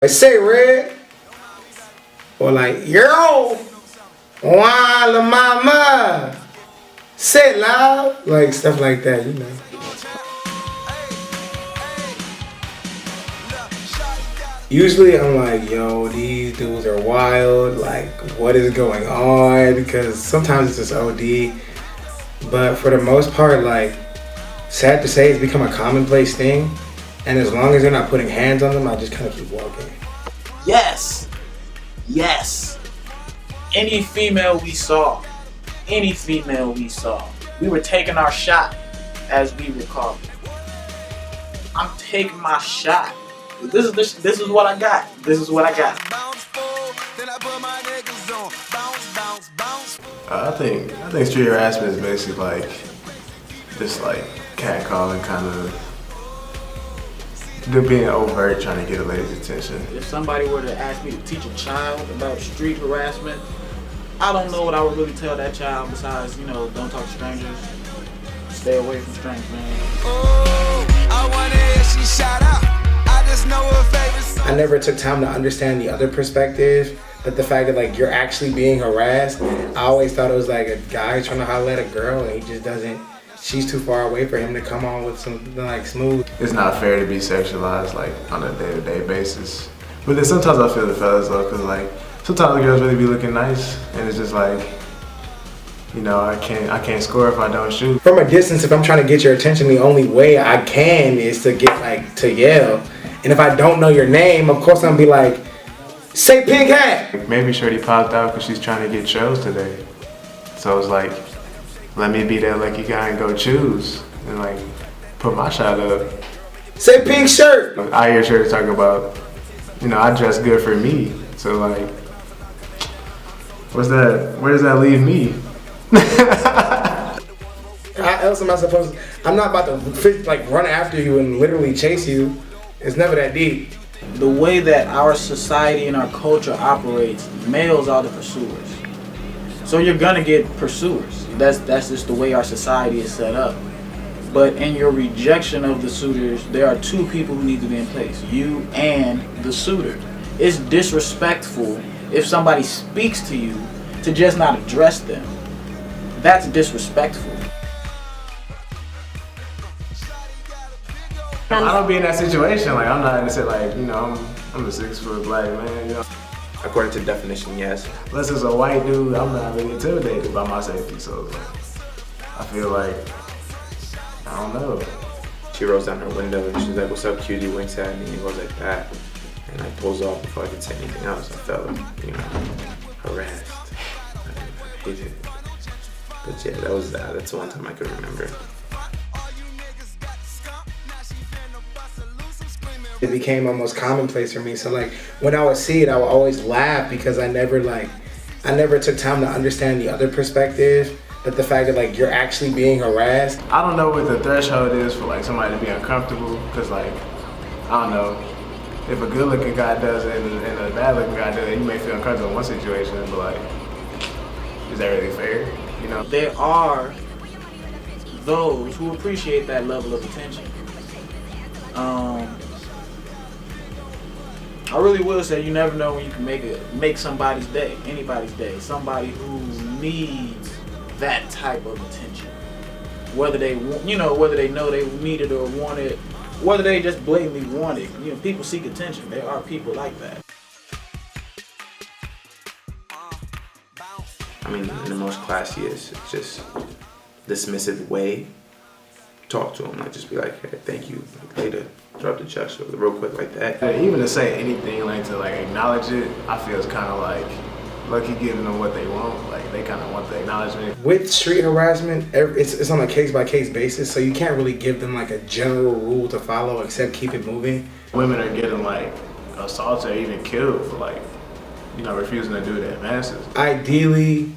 Like, say red. Or like, yo, Wale mama. Say it loud. Like, stuff like that, you know. Usually I'm like, yo, these dudes are wild. Like, what is going on? Because sometimes it's just OD. But for the most part, like, sad to say, it's become a commonplace thing. And as long as they're not putting hands on them, I just kind of keep walking. Yes. Yes. Any female we saw, we were taking our shot, as we would call it. I'm taking my shot. This is what I got. This is what I got. I think street harassment is basically like just like catcalling, kind of being overt, trying to get a lady's attention. If somebody were to ask me to teach a child about street harassment, I don't know what I would really tell that child besides, you know, don't talk to strangers, stay away from strangers, man. Oh, I wanna hear she shout out. I just know her favorite song. I never took time to understand the other perspective, but the fact that like you're actually being harassed, I always thought it was like a guy trying to holler at a girl and he just doesn't, she's too far away for him to come on with something like smooth. It's not fair to be sexualized like on a day-to-day basis. But then sometimes I feel the fellas though, cause like sometimes the girls really be looking nice and it's just like, you know, I can't score if I don't shoot. From a distance, if I'm trying to get your attention, the only way I can is to get like to yell. And if I don't know your name, of course I'm gonna be like, say pink hat. Maybe Shorty popped out because she's trying to get shows today. So it's like, let me be that lucky guy and go choose and like put my shot up. Say pink shirt. I hear Shorty talking about, you know, I dress good for me. So like, what's that? Where does that leave me? How else am I supposed to? I'm not about to like run after you and literally chase you. It's never that deep. The way that our society and our culture operates, males are the pursuers. So you're gonna get pursuers. That's just the way our society is set up. But in your rejection of the suitors, there are two people who need to be in place, you and the suitor. It's disrespectful if somebody speaks to you to just not address them. That's disrespectful. I don't be in that situation. Like I'm not gonna say like, you know, I'm a 6 foot black man, you know. According to the definition, yes. Unless it's a white dude, I'm not really intimidated by my safety. So I feel like, I don't know. She rolls down her window and she's like, "What's up, cutie?" Winks at me and goes like that, and like pulls off before I could say anything else. I felt, you know, harassed. I hated it. But yeah, that's the one time I can remember. It became almost commonplace for me. So like when I would see it, I would always laugh because I never took time to understand the other perspective. But the fact that like you're actually being harassed. I don't know what the threshold is for like somebody to be uncomfortable, because like, I don't know, if a good looking guy does it and a bad looking guy does it, you may feel uncomfortable in one situation, but like, is that really fair? You know? There are those who appreciate that level of attention. I really will say you never know when you can make somebody's day, anybody's day, somebody who needs that type of attention. Whether they whether they know they need it or want it, whether they just blatantly want it. You know, people seek attention. There are people like that. I mean, in the most classiest, just dismissive way, talk to them. Like, just be like, "Hey, thank you." Like, later, drop the chest real quick like that. Yeah, even to say anything, like to like acknowledge it, I feel it's kind of like lucky giving them what they want. Like they kind of want the acknowledgement. With street harassment, it's on a case-by-case basis, so you can't really give them like a general rule to follow except keep it moving. Women are getting like assaulted or even killed for like, you know, refusing to do the advances. Ideally,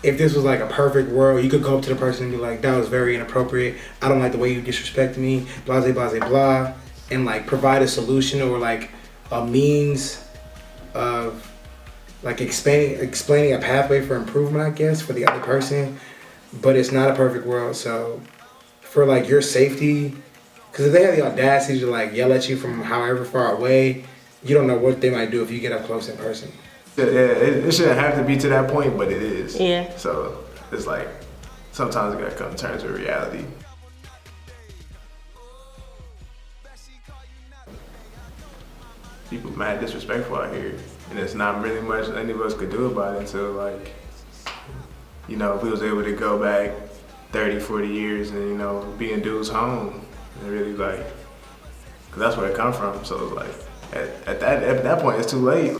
if this was like a perfect world, you could go up to the person and be like, "That was very inappropriate. I don't like the way you disrespected me, blah, blah, blah, blah," and like provide a solution or like a means of like explaining a pathway for improvement, I guess, for the other person. But it's not a perfect world, so for like your safety, because if they have the audacity to like yell at you from however far away, you don't know what they might do if you get up close in person. Yeah, it shouldn't have to be to that point, but it is. Yeah. So it's like sometimes you gotta come to terms with reality. People mad disrespectful out here, and it's not really much any of us could do about it until like, you know, if we was able to go back 30, 40 years and, you know, be in dude's home and really like, cause that's where it come from. So it's like, at that point, it's too late.